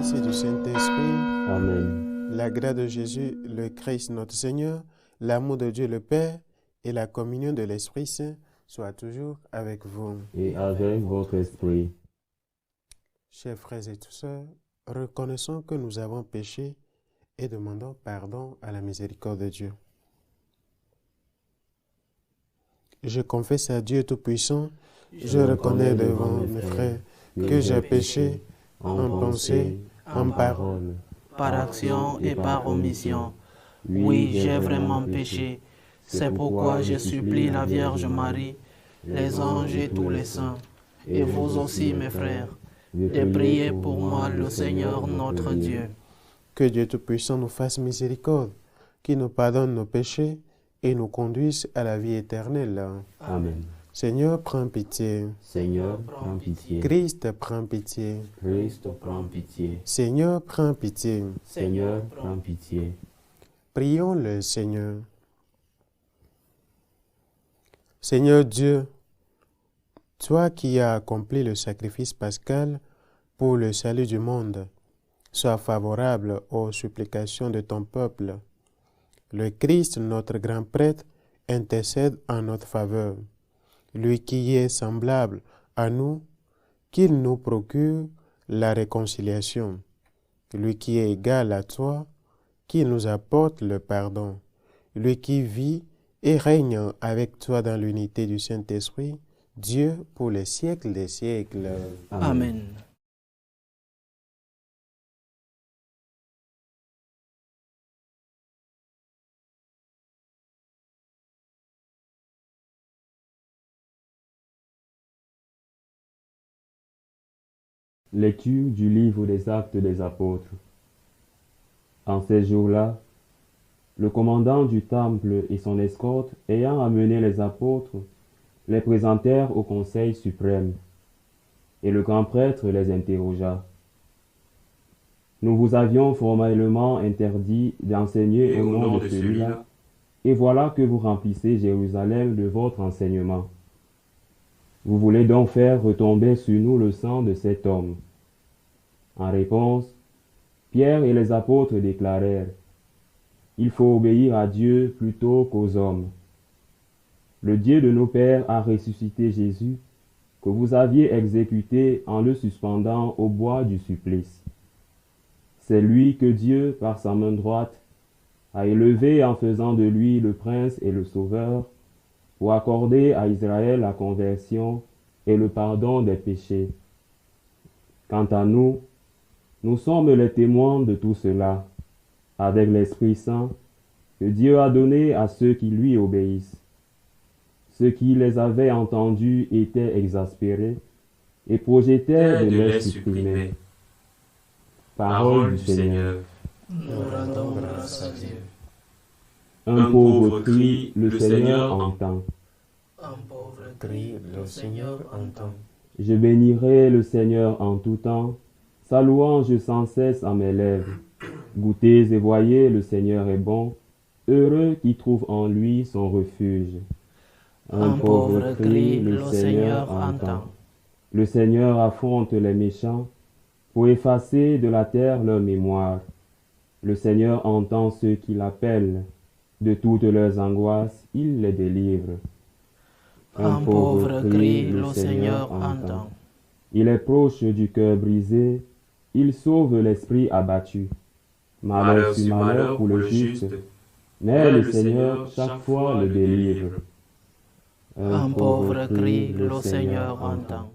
Fils et du Saint-Esprit. Amen. La grâce de Jésus, le Christ notre Seigneur, l'amour de Dieu le Père et la communion de l'Esprit Saint soient toujours avec vous. Et avec votre esprit. Chers frères et sœurs, reconnaissons que nous avons péché et demandons pardon à la miséricorde de Dieu. Je confesse à Dieu Tout-Puissant, je reconnais devant mes frères que j'ai péché en pensée, en parole, par action et par omission. Oui, j'ai vraiment péché. C'est pourquoi je supplie la Vierge Marie, les anges et tous les saints, et vous aussi, mes frères, de prier pour moi le Seigneur notre Dieu. Que Dieu Tout-Puissant nous fasse miséricorde, qu'il nous pardonne nos péchés et nous conduise à la vie éternelle. Amen. Seigneur, prends pitié. Seigneur, prends pitié. Christ, prends pitié. Christ, prends pitié. Seigneur, prends pitié. Seigneur, prends pitié. Prions le Seigneur. Seigneur Dieu, toi qui as accompli le sacrifice pascal pour le salut du monde, sois favorable aux supplications de ton peuple. Le Christ, notre grand prêtre, intercède en notre faveur. Lui qui est semblable à nous, qu'il nous procure la réconciliation. Lui qui est égal à toi, qu'il nous apporte le pardon. Lui qui vit et règne avec toi dans l'unité du Saint-Esprit, Dieu pour les siècles des siècles. Amen. Lecture du livre des Actes des Apôtres. En ces jours-là, le commandant du temple et son escorte, ayant amené les apôtres, les présentèrent au Conseil suprême, et le grand prêtre les interrogea. Nous vous avions formellement interdit d'enseigner au nom de celui-là, et voilà que vous remplissez Jérusalem de votre enseignement. Vous voulez donc faire retomber sur nous le sang de cet homme. En réponse, Pierre et les apôtres déclarèrent: il faut obéir à Dieu plutôt qu'aux hommes. Le Dieu de nos pères a ressuscité Jésus, que vous aviez exécuté en le suspendant au bois du supplice. C'est lui que Dieu, par sa main droite, a élevé en faisant de lui le prince et le sauveur, pour accorder à Israël la conversion et le pardon des péchés. Quant à nous, nous sommes les témoins de tout cela, avec l'Esprit Saint que Dieu a donné à ceux qui lui obéissent. Ceux qui les avaient entendus étaient exaspérés et projetaient de les supprimer. Parole du Seigneur. Nous rendons grâce à Dieu. Un pauvre cri, le Seigneur entend. Un pauvre cri, le Seigneur entend. Je bénirai le Seigneur en tout temps, sa louange sans cesse à mes lèvres. Goûtez et voyez, le Seigneur est bon, heureux qui trouve en lui son refuge. Un pauvre cri, le Seigneur entend. Le Seigneur affronte les méchants pour effacer de la terre leur mémoire. Le Seigneur entend ceux qui l'appellent. De toutes leurs angoisses, il les délivre. Un pauvre cri, le Seigneur entend. Il est proche du cœur brisé, il sauve l'esprit abattu. Malheur sur malheur pour le juste, mais le Seigneur chaque fois le délivre. Un pauvre cri, le Seigneur entend.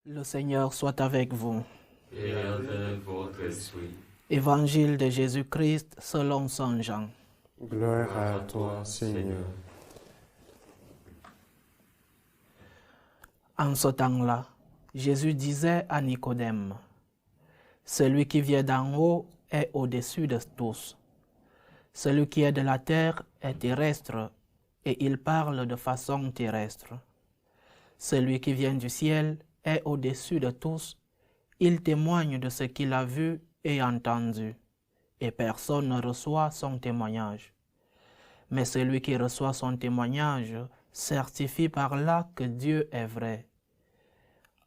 Le Seigneur soit avec vous. Et avec votre esprit. Évangile de Jésus-Christ selon Saint Jean. Gloire à toi, Seigneur. En ce temps-là, Jésus disait à Nicodème, « Celui qui vient d'en haut est au-dessus de tous. Celui qui est de la terre est terrestre, et il parle de façon terrestre. Celui qui vient du ciel est au-dessus de tous, il témoigne de ce qu'il a vu et entendu, et personne ne reçoit son témoignage. Mais celui qui reçoit son témoignage certifie par là que Dieu est vrai.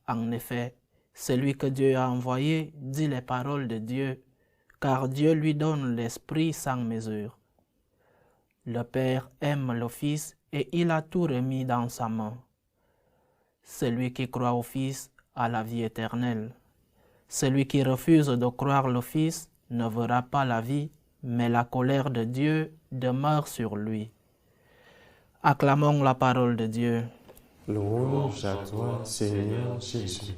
En effet, celui que Dieu a envoyé dit les paroles de Dieu, car Dieu lui donne l'Esprit sans mesure. Le Père aime le Fils et il a tout remis dans sa main. Celui qui croit au Fils a la vie éternelle. Celui qui refuse de croire le Fils ne verra pas la vie, mais la colère de Dieu demeure sur lui. Acclamons la parole de Dieu. Louange à toi, Seigneur Jésus.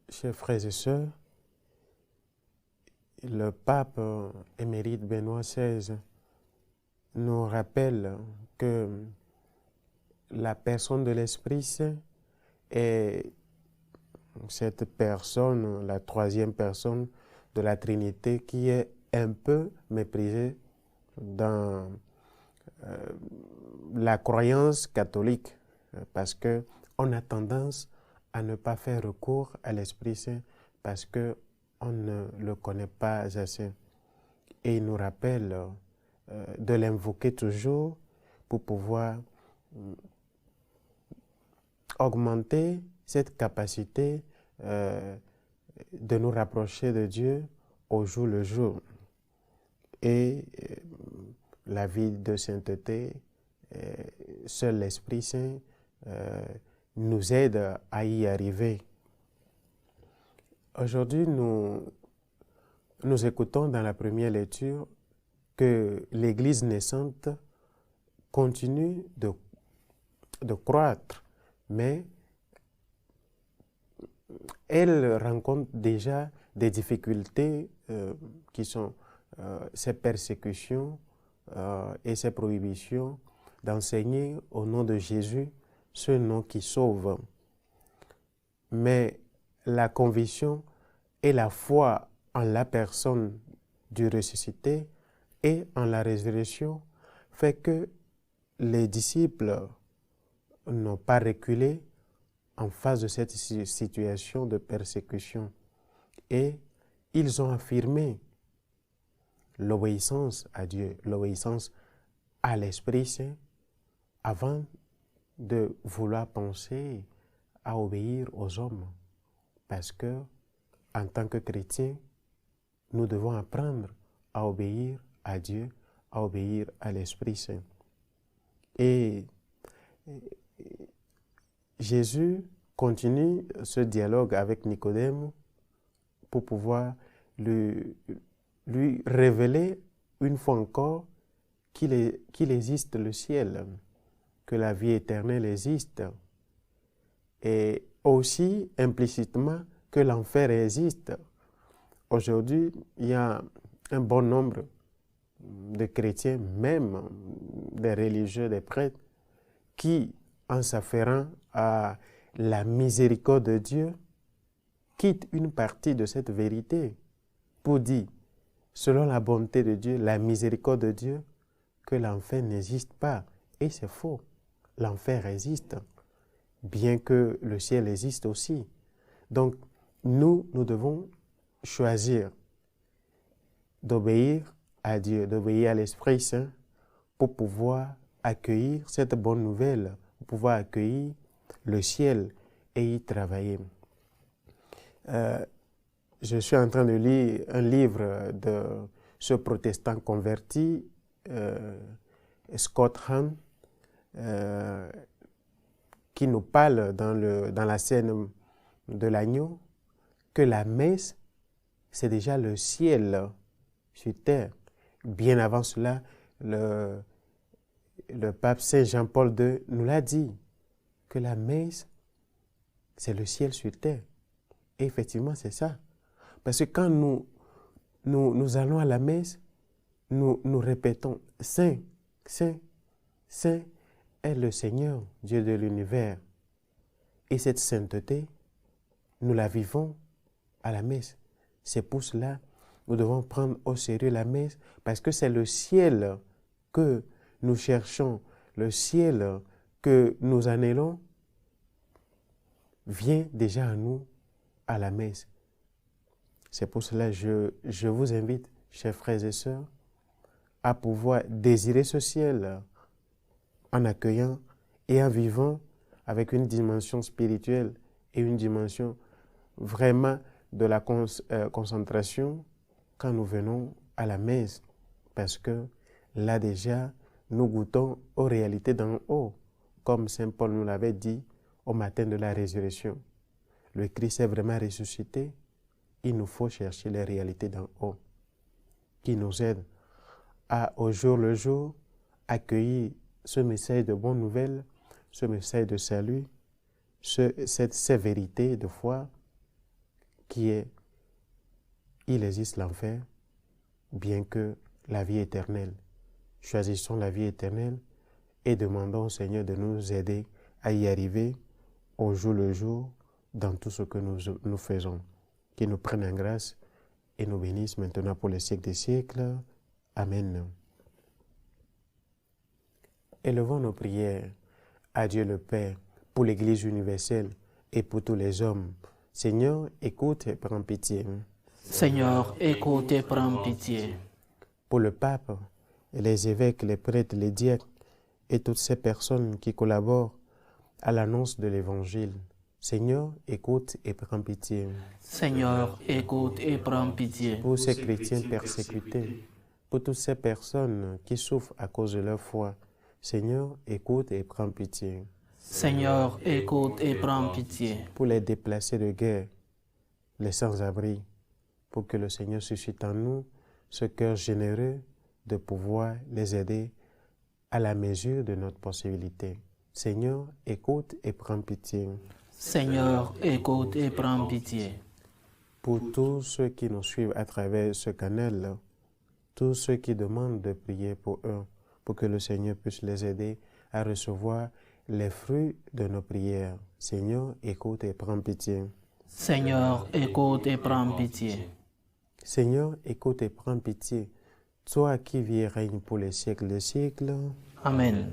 Chers frères et sœurs, le pape émérite Benoît XVI nous rappelle que la personne de l'Esprit Saint est cette personne, la troisième personne de la Trinité, qui est un peu méprisée dans la croyance catholique, parce que on a tendance à ne pas faire recours à l'Esprit Saint parce qu'on ne le connaît pas assez. Et il nous rappelle de l'invoquer toujours pour pouvoir augmenter cette capacité de nous rapprocher de Dieu au jour le jour. Et la vie de sainteté, seul l'Esprit Saint nous aide à y arriver. Aujourd'hui, nous écoutons dans la première lecture que l'Église naissante continue de croître, mais elle rencontre déjà des difficultés qui sont ces persécutions et ces prohibitions d'enseigner au nom de Jésus ce nom qui sauve. Mais la conviction et la foi en la personne du ressuscité et en la résurrection fait que les disciples n'ont pas reculé en face de cette situation de persécution et ils ont affirmé l'obéissance à Dieu, l'obéissance à l'Esprit Saint avant de vouloir penser à obéir aux hommes. Parce que, en tant que chrétiens, nous devons apprendre à obéir à Dieu, à obéir à l'Esprit Saint. Et Jésus continue ce dialogue avec Nicodème pour pouvoir lui révéler une fois encore qu'il existe le ciel, que la vie éternelle existe, et aussi implicitement que l'enfer existe. Aujourd'hui, il y a un bon nombre de chrétiens, même des religieux, des prêtres, qui, en s'affairant à la miséricorde de Dieu, quittent une partie de cette vérité pour dire, selon la bonté de Dieu, la miséricorde de Dieu, que l'enfer n'existe pas. Et c'est faux. L'enfer existe, bien que le ciel existe aussi. Donc, nous devons choisir d'obéir à Dieu, d'obéir à l'Esprit Saint pour pouvoir accueillir cette bonne nouvelle, pour pouvoir accueillir le ciel et y travailler. Je suis en train de lire un livre de ce protestant converti, Scott Hahn, qui nous parle dans la scène de l'agneau que la messe, c'est déjà le ciel sur terre. Bien avant cela, le pape Saint Jean-Paul II nous l'a dit, que la messe, c'est le ciel sur terre. Et effectivement, c'est ça. Parce que quand nous nous allons à la messe, nous répétons « Saint, Saint, Saint est le Seigneur, Dieu de l'univers ». Et cette sainteté, nous la vivons à la messe. C'est pour cela nous devons prendre au sérieux la messe, parce que c'est le ciel que nous cherchons, le ciel que nous anhelons, vient déjà à nous à la messe. C'est pour cela que je vous invite, chers frères et sœurs, à pouvoir désirer ce ciel en accueillant et en vivant avec une dimension spirituelle et une dimension vraiment de la concentration quand nous venons à la messe. Parce que là déjà, nous goûtons aux réalités d'en haut, comme Saint Paul nous l'avait dit au matin de la résurrection. Le Christ est vraiment ressuscité. Il nous faut chercher les réalités d'en haut qui nous aident à, au jour le jour, accueillir ce message de bonne nouvelle, ce message de salut, ces vérités de foi qui est il existe l'enfer, bien que la vie éternelle. Choisissons la vie éternelle et demandons au Seigneur de nous aider à y arriver au jour le jour dans tout ce que nous faisons. Qu'il nous prenne en grâce et nous bénisse maintenant pour les siècles des siècles. Amen. Élevons nos prières à Dieu le Père pour l'Église universelle et pour tous les hommes. Seigneur, écoute et prends pitié. Seigneur, écoute et prends pitié. Pour le pape, et les évêques, les prêtres, les diacres et toutes ces personnes qui collaborent à l'annonce de l'Évangile. Seigneur, écoute et prends pitié. Seigneur, écoute et prends pitié. Pour ces chrétiens persécutés, pour toutes ces personnes qui souffrent à cause de leur foi. Seigneur, écoute et prends pitié. Seigneur, écoute et prends pitié. Pour les déplacés de guerre, les sans-abri, pour que le Seigneur suscite en nous ce cœur généreux de pouvoir les aider à la mesure de notre possibilité. Seigneur, écoute et prends pitié. Seigneur, écoute et prends pitié. Pour tous ceux qui nous suivent à travers ce canal, tous ceux qui demandent de prier pour eux, pour que le Seigneur puisse les aider à recevoir les fruits de nos prières. Seigneur, écoute et prends pitié. Seigneur, écoute et prends pitié. Seigneur, écoute et prends pitié. Toi qui vis et règnes pour les siècles des siècles. Amen.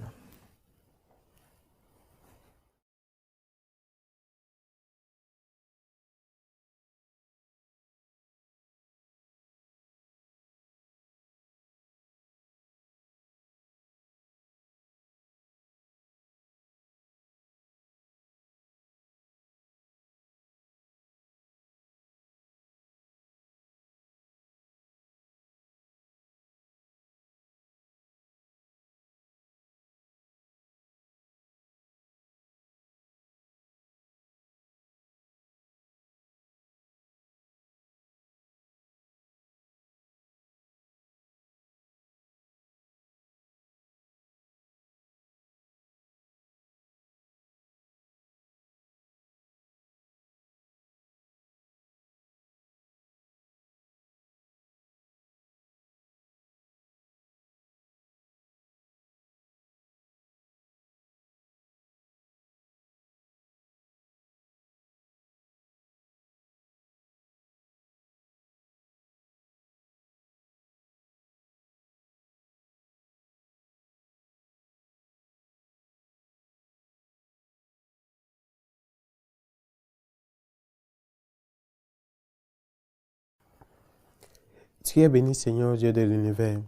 Tu es béni, Seigneur, Dieu de l'univers.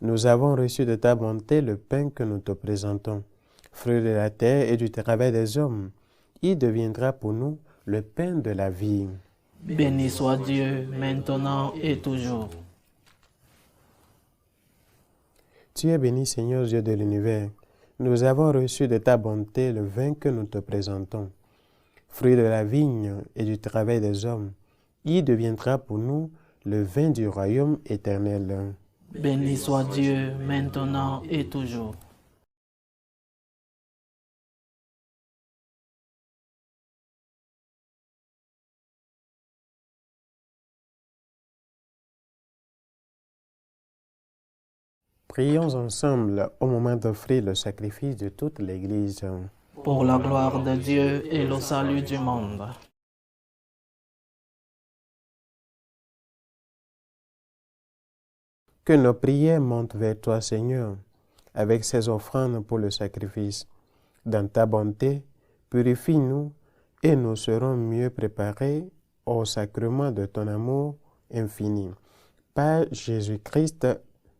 Nous avons reçu de ta bonté le pain que nous te présentons, fruit de la terre et du travail des hommes. Il deviendra pour nous le pain de la vie. Béni soit Dieu, maintenant et toujours. Tu es béni, Seigneur, Dieu de l'univers. Nous avons reçu de ta bonté le vin que nous te présentons, fruit de la vigne et du travail des hommes. Il deviendra pour nous le vin du royaume éternel. Béni soit Dieu, maintenant et toujours. Prions ensemble au moment d'offrir le sacrifice de toute l'Église. Pour la gloire de Dieu et le salut du monde. Que nos prières montent vers toi, Seigneur, avec ces offrandes pour le sacrifice. Dans ta bonté, purifie-nous et nous serons mieux préparés au sacrement de ton amour infini. Par Jésus-Christ,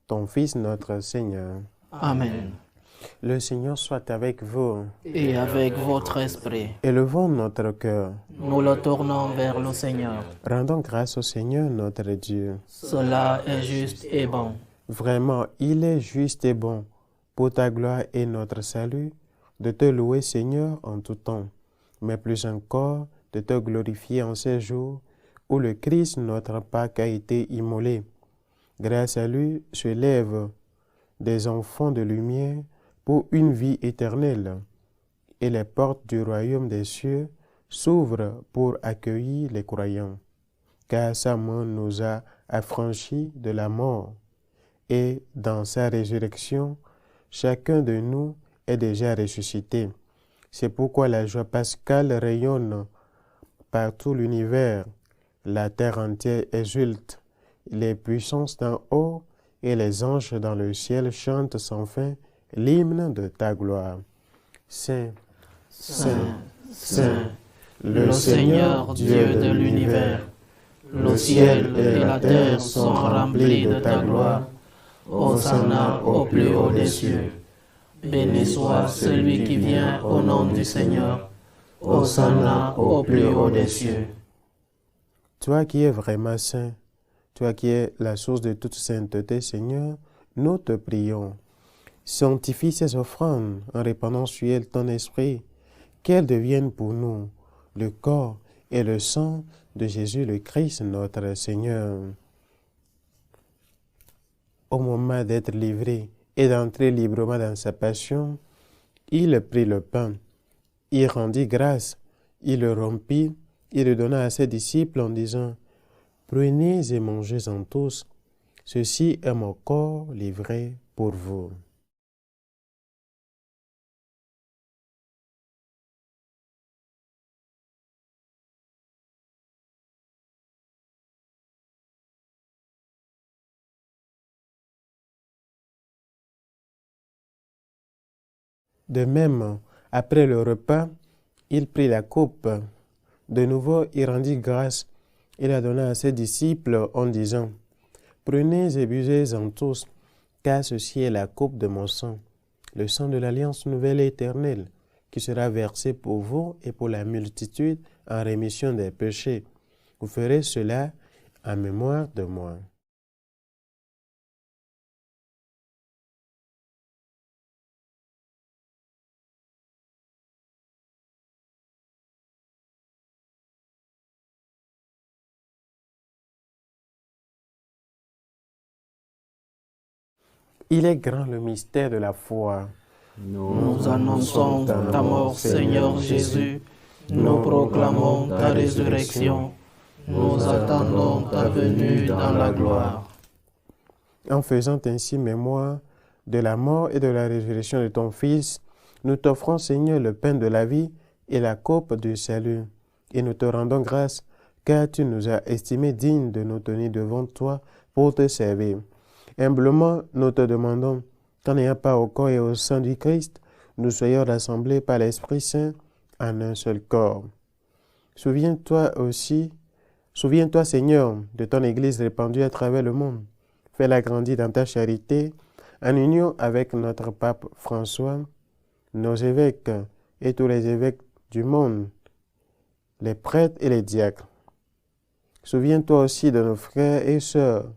ton Fils, notre Seigneur. Amen. Le Seigneur soit avec vous. Et avec votre esprit, Élevons notre cœur. nous le tournons vers le Seigneur. Rendons grâce au Seigneur notre Dieu. Cela est juste et bon. Vraiment, il est juste et bon, pour ta gloire et notre salut, de te louer, Seigneur, en tout temps, mais plus encore de te glorifier en ces jours où le Christ, notre Pâque, a été immolé. Grâce à lui se lèvent des enfants de lumière pour une vie éternelle, et les portes du royaume des cieux s'ouvrent pour accueillir les croyants, car sa mort nous a affranchis de la mort, et dans sa résurrection, chacun de nous est déjà ressuscité. C'est pourquoi la joie pascale rayonne par tout l'univers, la terre entière exulte, les puissances d'en haut et les anges dans le ciel chantent sans fin l'hymne de ta gloire. Saint, Saint, Saint, le Seigneur Dieu de l'univers, le ciel et la terre sont remplis de ta gloire. Hosanna au plus haut des cieux. Béni soit celui qui vient au nom du Seigneur. Hosanna au plus haut des cieux. toi qui es vraiment saint, toi qui es la source de toute sainteté, Seigneur, nous te prions. Sanctifie ces offrandes en répandant sur elles ton esprit, qu'elles deviennent pour nous le corps et le sang de Jésus le Christ, notre Seigneur. Au moment d'être livré et d'entrer librement dans sa passion, il prit le pain, il rendit grâce, il le rompit, il le donna à ses disciples en disant « Prenez et mangez-en tous, ceci est mon corps livré pour vous. » De même, après le repas, il prit la coupe. De nouveau, il rendit grâce. Il la donna à ses disciples en disant, « Prenez et buvez-en tous, car ceci est la coupe de mon sang, le sang de l'alliance nouvelle et éternelle, qui sera versé pour vous et pour la multitude en rémission des péchés. Vous ferez cela en mémoire de moi. » Il est grand le mystère de la foi. Nous annonçons ta mort, Seigneur Jésus. Nous proclamons ta résurrection. Nous attendons ta venue dans la gloire. En faisant ainsi mémoire de la mort et de la résurrection de ton Fils, nous t'offrons, Seigneur, le pain de la vie et la coupe du salut. Et nous te rendons grâce, car tu nous as estimés dignes de nous tenir devant toi pour te servir. Humblement, nous te demandons qu'en n'ayant pas au corps et au sang du Christ, nous soyons rassemblés par l'Esprit Saint en un seul corps. Souviens-toi, Seigneur, de ton Église répandue à travers le monde. Fais-la grandir dans ta charité, en union avec notre pape François, nos évêques et tous les évêques du monde, les prêtres et les diacres. Souviens-toi aussi de nos frères et sœurs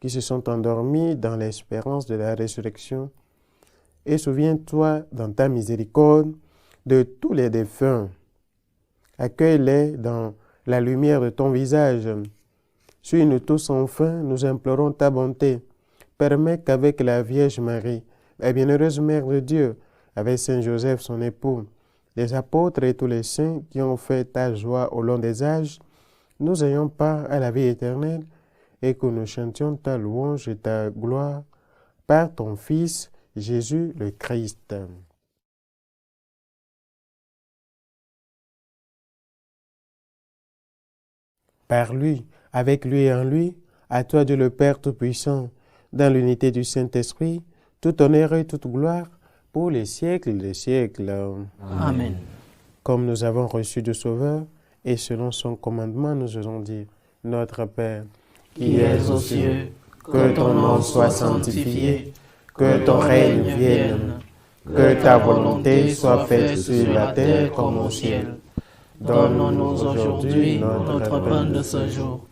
qui se sont endormis dans l'espérance de la résurrection. Et souviens-toi, dans ta miséricorde, de tous les défunts. Accueille-les dans la lumière de ton visage. Suis-nous tous enfin, nous implorons ta bonté. Permets qu'avec la Vierge Marie, la bienheureuse Mère de Dieu, avec Saint Joseph son époux, les apôtres et tous les saints qui ont fait ta joie au long des âges, nous ayons part à la vie éternelle et que nous chantions ta louange et ta gloire par ton Fils, Jésus le Christ. Par lui, avec lui et en lui, à toi Dieu le Père Tout-Puissant, dans l'unité du Saint-Esprit, tout honneur et toute gloire, pour les siècles des siècles. Amen. Comme nous avons reçu du Sauveur, et selon son commandement, nous osons dire, Notre Père, qui es aux cieux, que ton nom soit sanctifié, que ton règne vienne, que ta volonté soit faite sur la terre comme au ciel. Donne-nous aujourd'hui notre pain de ce jour.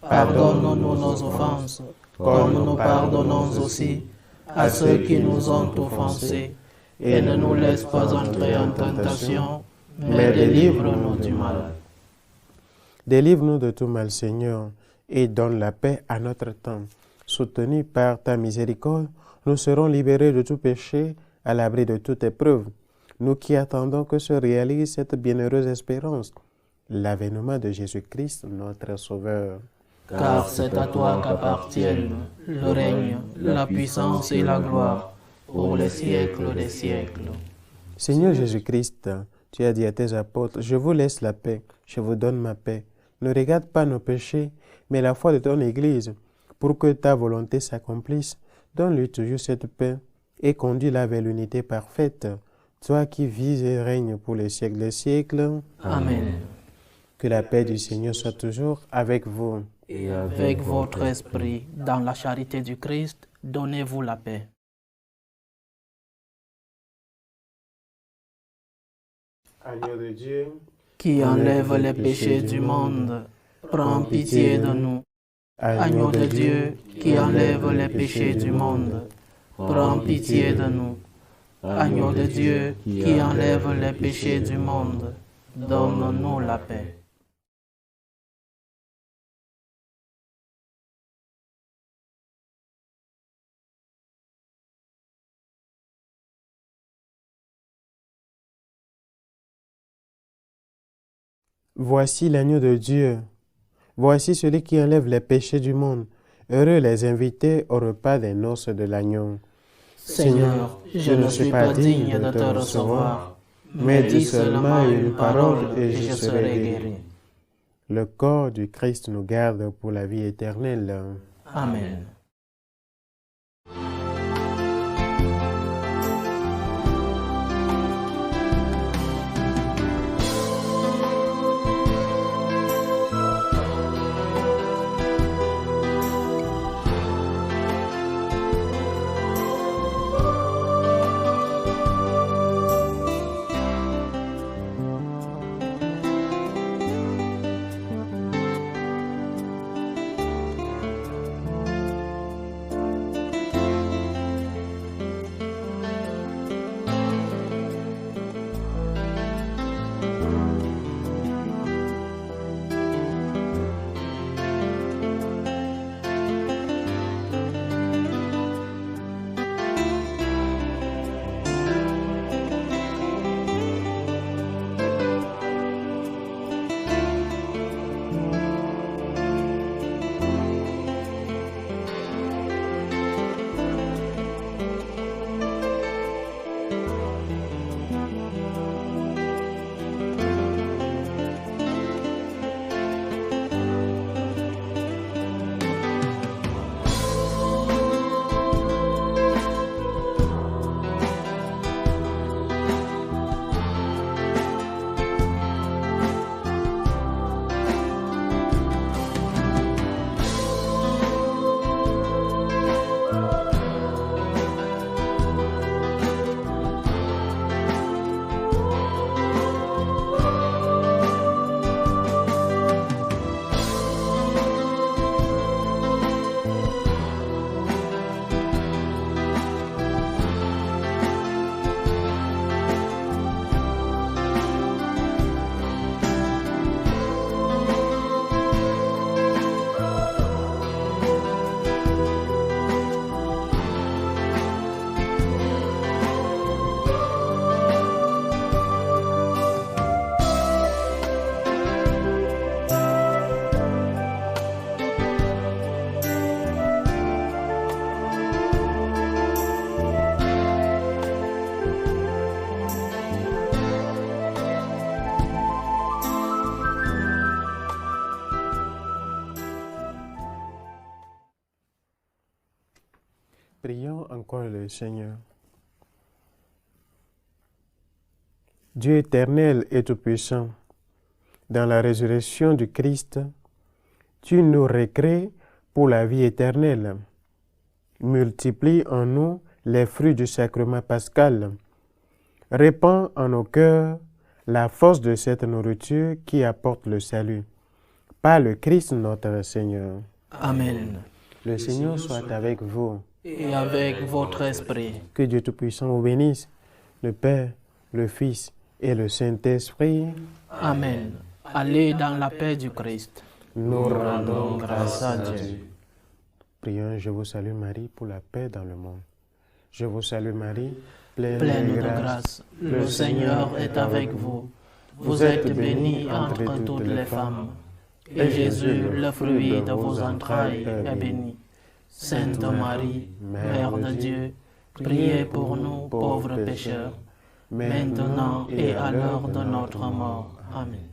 Pardonne-nous nos offenses, comme nous pardonnons aussi à ceux qui nous ont offensés. Et ne nous laisse pas entrer en tentation, mais délivre-nous du mal. Délivre-nous de tout mal, Seigneur, et donne la paix à notre temps. Soutenus par ta miséricorde, nous serons libérés de tout péché, à l'abri de toute épreuve. Nous qui attendons que se réalise cette bienheureuse espérance, l'avènement de Jésus-Christ, notre Sauveur. Car c'est à toi qu'appartiennent le règne, la puissance et la gloire, pour les siècles des siècles. Seigneur Jésus-Christ, tu as dit à tes apôtres, je vous laisse la paix, je vous donne ma paix. Ne regarde pas nos péchés, mais la foi de ton Église. Pour que ta volonté s'accomplisse, donne-lui toujours cette paix et conduis-la vers l'unité parfaite, toi qui vis et règnes pour les siècles des siècles. Amen. Que la paix du Seigneur soit toujours avec vous. Et avec votre esprit, dans la charité du Christ, donnez-vous la paix. Agneau de Dieu, Qui enlève les péchés du monde, prends pitié de nous. Agneau de Dieu, qui enlève les péchés du monde, prends pitié de nous. Agneau de Dieu, qui enlève les péchés du monde, donne-nous la paix. voici l'agneau de Dieu. Voici celui qui enlève les péchés du monde. Heureux les invités au repas des noces de l'agneau. Seigneur, je ne suis pas digne de te recevoir, mais dis seulement une parole et je serai guéri. Le corps du Christ nous garde pour la vie éternelle. Amen. Prions encore le Seigneur. Dieu éternel et tout-puissant, dans la résurrection du Christ, tu nous recrées pour la vie éternelle. Multiplie en nous les fruits du sacrement pascal. Répands en nos cœurs la force de cette nourriture qui apporte le salut. Par le Christ notre Seigneur. Amen. Le Seigneur soit avec vous. Et avec votre esprit. Que Dieu Tout-Puissant vous bénisse, le Père, le Fils et le Saint-Esprit. Amen. Allez dans la paix du Christ. Nous rendons grâce à Dieu. Prions, je vous salue Marie, pour la paix dans le monde. Je vous salue Marie, pleine de grâce. Le Seigneur est avec vous. Vous êtes bénie entre toutes les femmes. Et Jésus, le fruit de vos entrailles, est béni. Sainte Marie, Mère de Dieu, priez pour nous pauvres pécheurs, maintenant et à l'heure de notre mort. Amen.